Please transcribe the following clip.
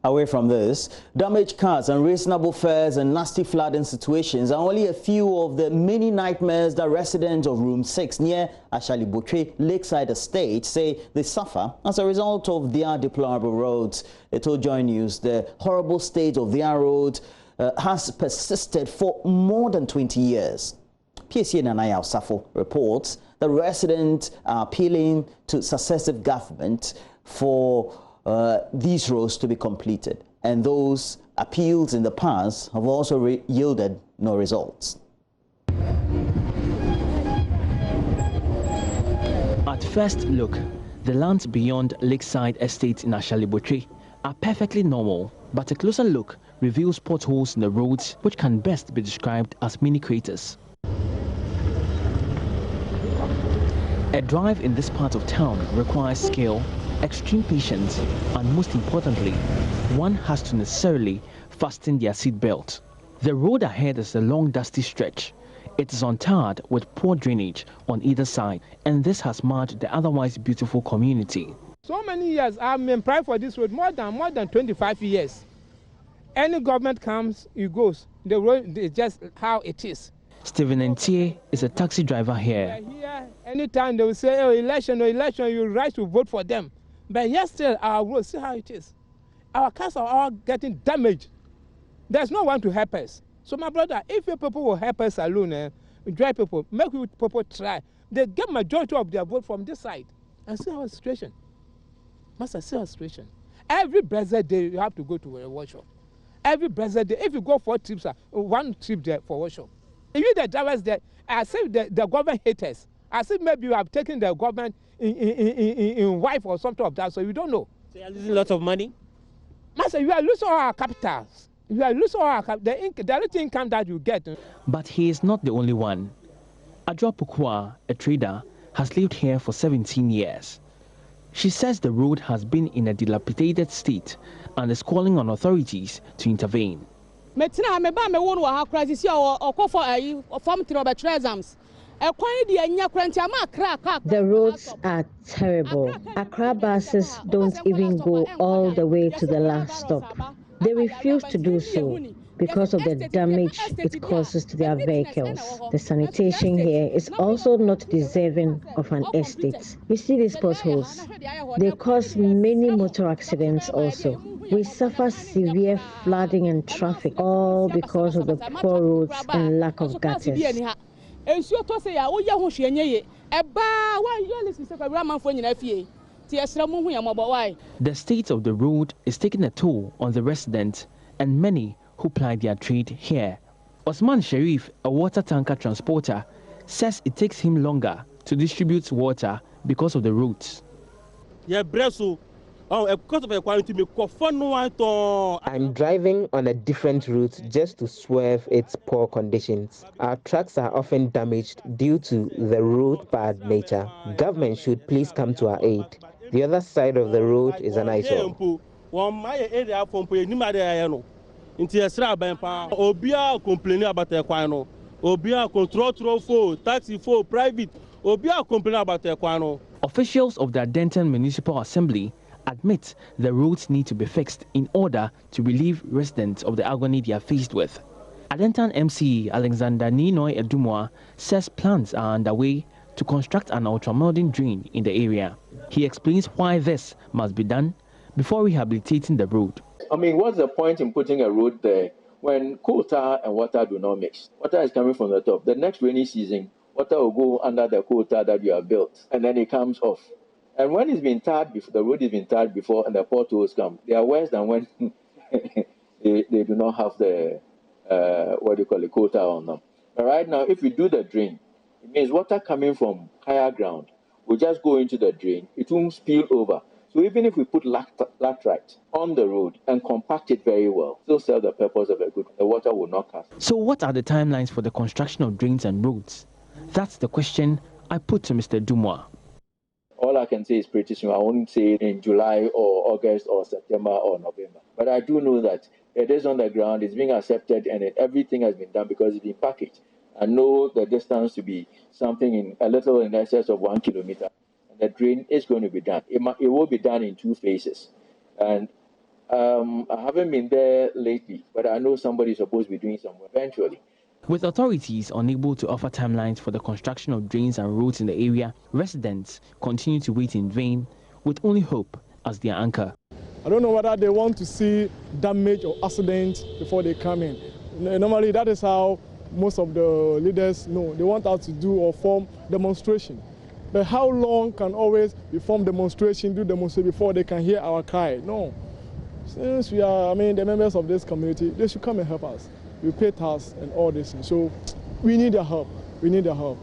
Away from this, damaged cars, unreasonable fares and nasty flooding situations are only a few of the many nightmares that residents of Room 6 near Ashalibotwe Lakeside Estate say they suffer as a result of their deplorable roads. They told JoyNews the horrible state of their road has persisted for more than 20 years. PSA Nanaya Safo reports that residents are appealing to successive government for these roads to be completed, and those appeals in the past have also yielded no results. At first look, the lands beyond Lakeside Estate in Ashalibotwe are perfectly normal, but a closer look reveals potholes in the roads which can best be described as mini craters. A drive in this part of town requires skill, extreme patience, and most importantly, one has to necessarily fasten their seat belt. The road ahead is a long dusty stretch. It is untarred with poor drainage on either side, and this has marred the otherwise beautiful community. So many years I've been praying for this road, more than 25 years. Any government comes, it goes. The road is just how it is. Stephen Ntie is a taxi driver here. Anytime they will say, oh, election, you rise to vote for them. But yet still, our road, see how it is. Our cars are all getting damaged. There's no one to help us. So my brother, if you people will help us alone, drive people, make people try. They get majority of their vote from this side. And see our situation. Master, see our situation. Every blessed day, you have to go to a workshop. Every blessed day, if you go 4 trips, 1 trip there for workshop. If you the drivers there, I say the government haters. I say maybe you have taken the government in wife or something of that, so you don't know. So you are losing a lot of money? Master, you are losing all our capitals. You are losing all our the little income that you get. But he is not the only one. Adwa Pukwa, a trader, has lived here for 17 years. She says the road has been in a dilapidated state and is calling on authorities to intervene. The roads are terrible. Accra buses don't even go all the way to the last stop. They refuse to do so because of the damage it causes to their vehicles. The sanitation here is also not deserving of an estate. You see these potholes? They cause many motor accidents also. We suffer severe flooding and traffic, all because of the poor roads and lack of gutters. The state of the road is taking a toll on the residents and many who ply their trade here. Osman Sharif, a water tanker transporter, says it takes him longer to distribute water because of the routes. I'm driving on a different route just to swerve its poor conditions. Our trucks are often damaged due to the road bad nature. Government should please come to our aid. The other side of the road is an eyesore. Obia complaining about the equino. Obia control for taxi for private. Obia complaining about the equino. Officials of the Adentan Municipal Assembly admit the roads need to be fixed in order to relieve residents of the agony they are faced with. Adentan MC Alexander Ninoy Edumwa says plans are underway to construct an ultramodern drain in the area. He explains why this must be done before rehabilitating the road. I mean, what's the point in putting a road there when coal tar and water do not mix? Water is coming from the top. The next rainy season, water will go under the coal tar that you have built, and then it comes off. And when it's been tarred before, the road has been tarred before, and the potholes come, they are worse than when they do not have the coal tar on them. But right now, if we do the drain, it means water coming from higher ground will just go into the drain. It won't spill over. So even if we put laterite on the road and compact it very well, still serve the purpose of a good, the water will not cast. So what are the timelines for the construction of drains and roads? That's the question I put to Mr. Dumwa. All I can say is pretty soon. I won't say it in July or August or September or November. But I do know that it is on the ground, it's being accepted, and everything has been done because it's been packaged. I know the distance to be something in a little in excess of 1 kilometer. And the drain is going to be done. It will be done in 2 phases. And I haven't been there lately, but I know somebody's supposed to be doing some work eventually. With authorities unable to offer timelines for the construction of drains and roads in the area, residents continue to wait in vain, with only hope as their anchor. I don't know whether they want to see damage or accidents before they come in. Normally, that is how most of the leaders know. They want us to do or form demonstration. But how long can always we form demonstration, do demonstration before they can hear our cry? No. Since we are, the members of this community, they should come and help us. We pay tax and all this. So we need their help. We need their help.